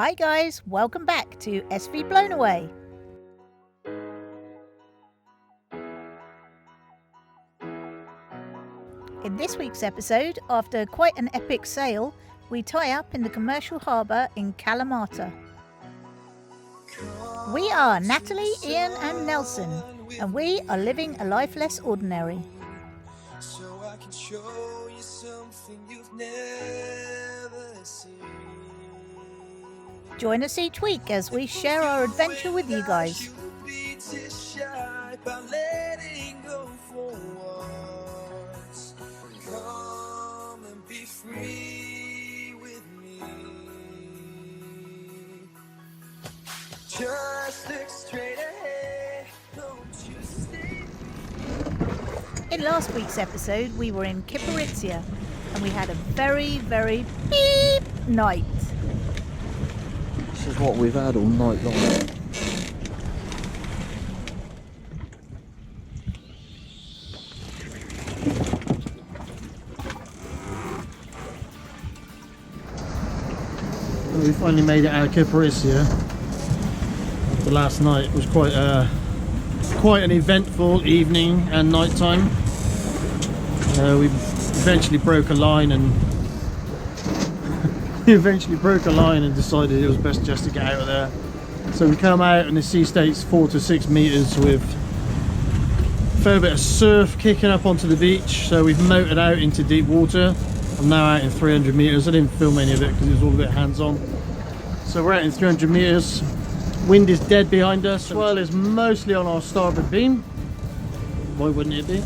Hi guys, welcome back to SV Blown Away. In this week's episode, after quite an epic sail, we tie up in the commercial harbour in Kalamata. We are Natalie, Ian and Nelson, and we are living a life less ordinary. So I can show you something you've never seen. Join us each week as we share our adventure with you guys. You'll be just shy by letting go for once. Come and be free with me. Just look straight ahead. Don't you stay. In last week's episode, we were in Kyparitsia and we had a very, very beep night. This is what we've had all night long. Well, we finally made it out of Kyparitsia. The last night was quite an eventful evening and night time. We eventually broke a line and decided it was best just to get out of there. So we come out and the sea state's 4 to 6 meters with a fair bit of surf kicking up onto the beach. So we've motored out into deep water. I'm now out in 300 meters. I didn't film any of it because it was all a bit hands-on. So we're out in 300 meters. Wind is dead behind us. Swell is mostly on our starboard beam. Why wouldn't it be?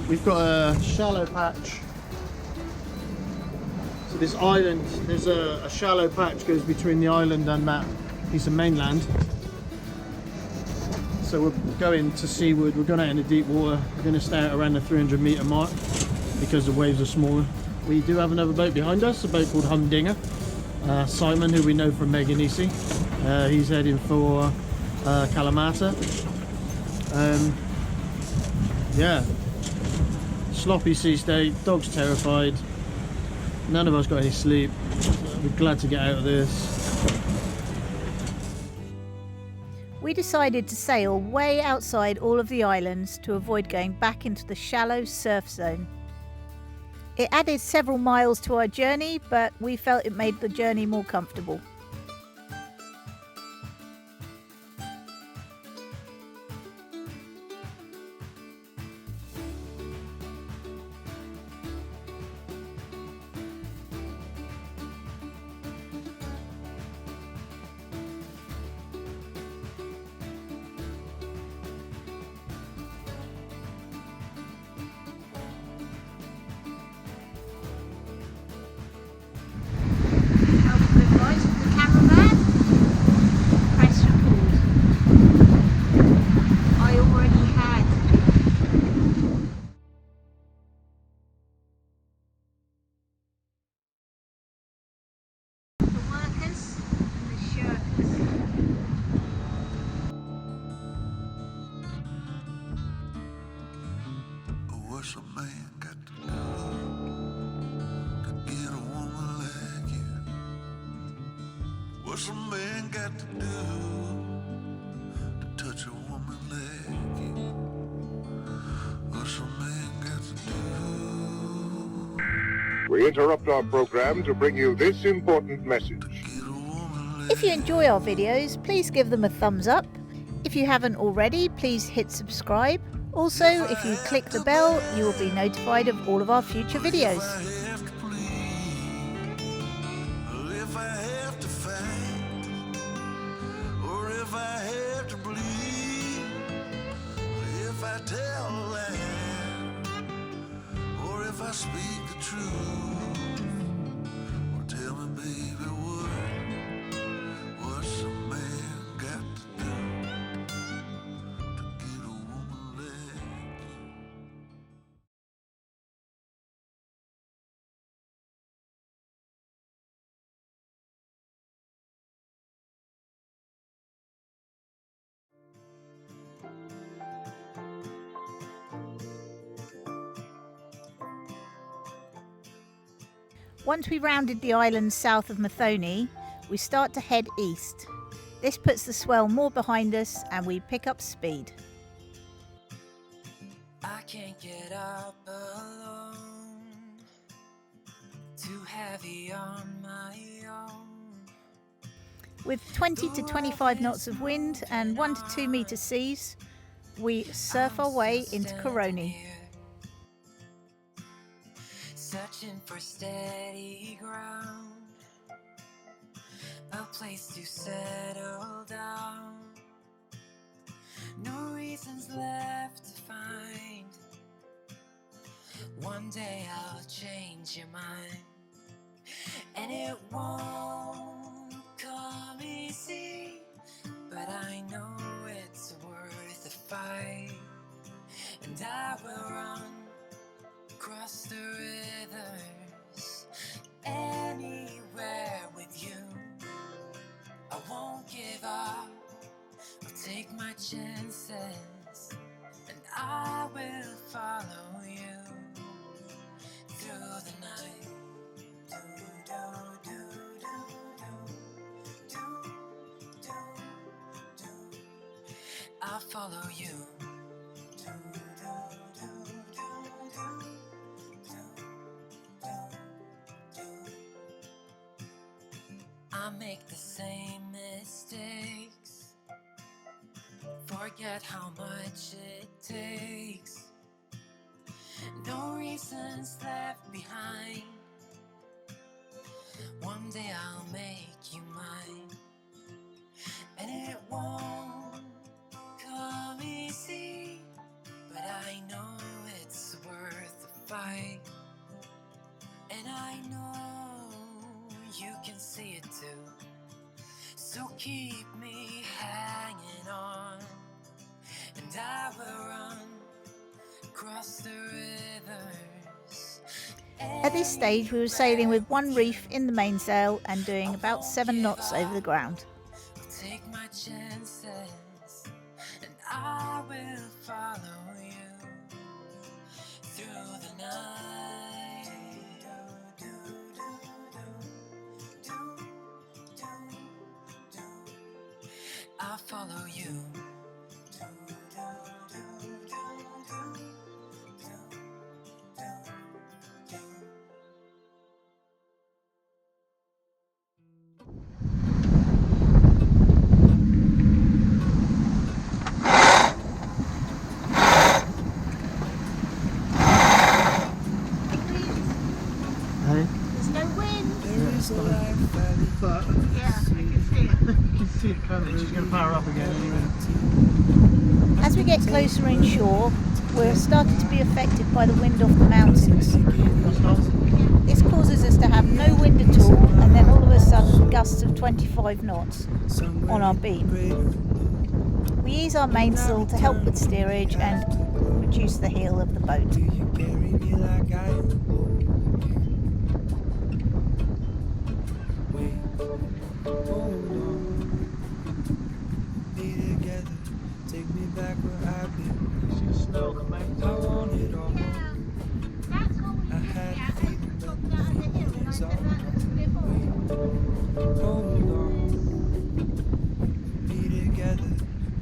We've got a shallow patch. So this island, there's a shallow patch goes between the island and that piece of mainland. So we're going to seaward. We're going out into deep water. We're going to stay out around the 300 meter mark because the waves are smaller. We do have another boat behind us, a boat called Humdinger. Simon, who we know from Meganisi. He's heading for Kalamata. Yeah, sloppy sea state, dog's terrified, none of us got any sleep. We're glad to get out of this. We decided to sail way outside all of the islands to avoid going back into the shallow surf zone. It added several miles to our journey, but we felt it made the journey more comfortable. What's a man got to do to get a woman like you? What's a man got to do to touch a woman like you? What's a man got to do? We interrupt our program to bring you this important message. If you enjoy our videos, please give them a thumbs up. If you haven't already, please hit subscribe. Also, if you click the bell, you will be notified of all of our future videos. If I have to fight, or if I have to bleed, if I tell a lie, or if I speak the truth, or tell me, baby, what's a man got to do to get a woman like you? Once we rounded the island south of Mathone, we start to head east. This puts the swell more behind us and we pick up speed. I can't get up alone, too heavy on my own. With 20 to 25 knots of wind and 1 to 2 metre seas, we surf our way into Coroni. Searching for steady ground, a place to settle down. No reasons left to find. One day I'll change your mind, and it won't come easy, but I know it's worth a fight. And I will run across the rivers, anywhere with you. I won't give up, I'll take my chances, and I will follow you through the night. Do, do, do, do, do, do, do, do. I'll follow you. Do, do, do, do, do. I make the same mistakes, forget how much it takes. No reasons left behind. One day I'll make you mine, and it won't come easy, but I know it's worth the fight. And I know you can see it too, so keep me hanging on, and I will run across the rivers. At this stage we were sailing with one reef in the mainsail and doing about 7 knots over the ground. Take my chances, and I will follow you through the night. Do, do, do, do, do, do. I'll follow you. Do, do, do, do, do, do, do, do. Hey? There's no wind. But Yeah, I can see it. you can see it coming, she's going to power up again anyway. As we get closer inshore, we're starting to be affected by the wind off the mountains. This causes us to have no wind at all, and then all of a sudden gusts of 25 knots on our beam. We ease our mainsail to help with steerage and reduce the heel of the boat. Take me back where I've been. You can smell the main. I want it all. That's what we I had a feeling that took down the hill and it's all hold on. Be together.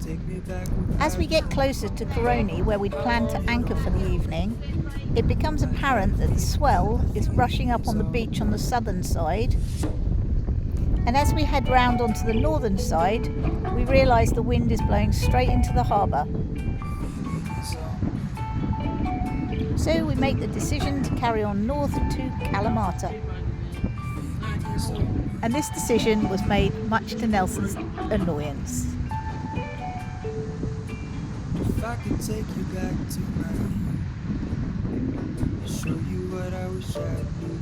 Take me back where As we get closer to Coroni, where we'd planned to anchor for the evening, it becomes apparent that the swell is rushing up on the beach on the southern side. And as we head round onto the northern side, we realise the wind is blowing straight into the harbour. So we make the decision to carry on north to Kalamata. And this decision was made much to Nelson's annoyance. If I could take you back to my youth, show you what I wish I knew.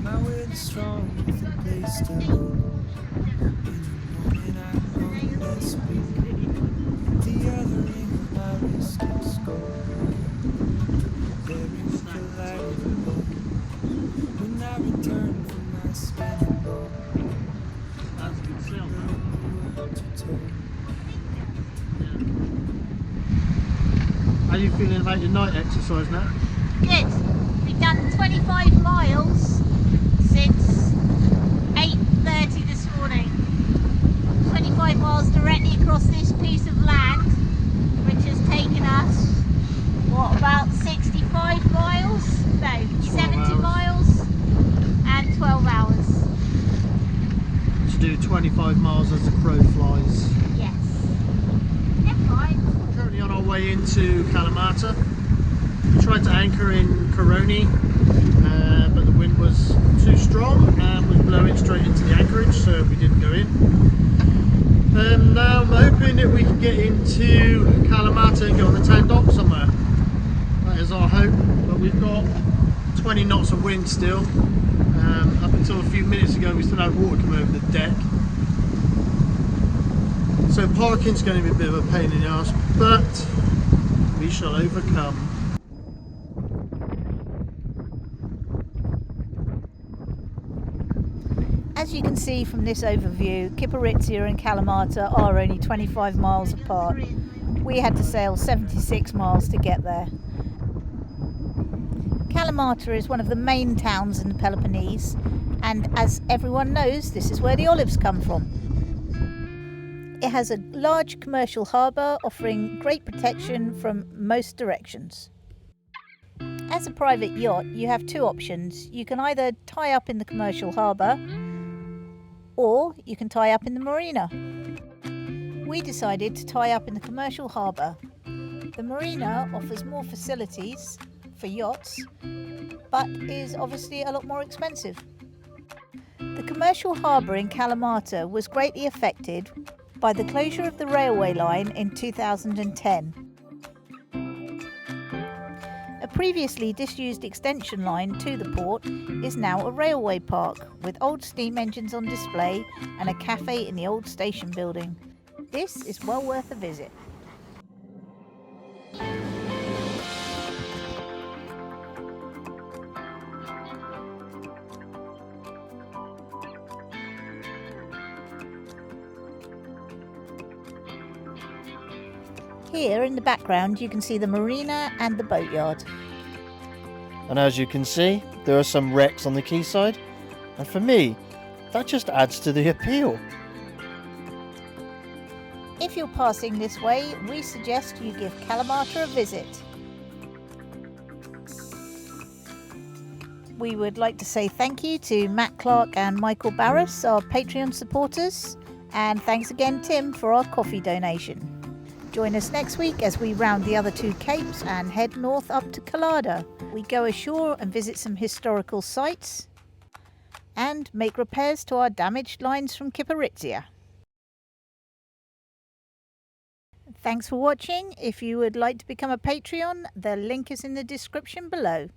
My will is strong with a place to move. In the morning I know that's me. The other ring of my wrist keeps going. Bearing with the light of the moon. When I return from my spinning boat, That's a good sail. what you told me. How are you feeling about your night exercise now? Good. We've done 25 miles since 8:30 this do 25 miles as the crow flies. Yes. Never mind. We're currently on our way into Kalamata. We tried to anchor in Coroni, but the wind was too strong and was blowing straight into the anchorage, so we didn't go in. Now I'm hoping that we can get into Kalamata and get on the town dock somewhere. That is our hope, but we've got 20 knots of wind still. Up until a few minutes ago we still had water come over the deck. So parking's going to be a bit of a pain in the arse, but we shall overcome. As you can see from this overview, Kyparitsia and Kalamata are only 25 miles apart. We had to sail 76 miles to get there. Kalamata is one of the main towns in the Peloponnese, and as everyone knows, this is where the olives come from. It has a large commercial harbour offering great protection from most directions. As a private yacht, you have two options. You can either tie up in the commercial harbour, or you can tie up in the marina. We decided to tie up in the commercial harbour. The marina offers more facilities for yachts, but is obviously a lot more expensive. The commercial harbour in Kalamata was greatly affected by the closure of the railway line in 2010. A previously disused extension line to the port is now a railway park with old steam engines on display and a cafe in the old station building. This is well worth a visit. Here in the background you can see the marina and the boatyard. And as you can see, there are some wrecks on the quayside, and for me, that just adds to the appeal. If you're passing this way, we suggest you give Kalamata a visit. We would like to say thank you to Matt Clark and Michael Barras, our Patreon supporters, and thanks again Tim for our coffee donation. Join us next week as we round the other two capes and head north up to Kalada. We go ashore and visit some historical sites and make repairs to our damaged lines from Kyparitsia. Thanks for watching. If you would like to become a Patreon, the link is in the description below.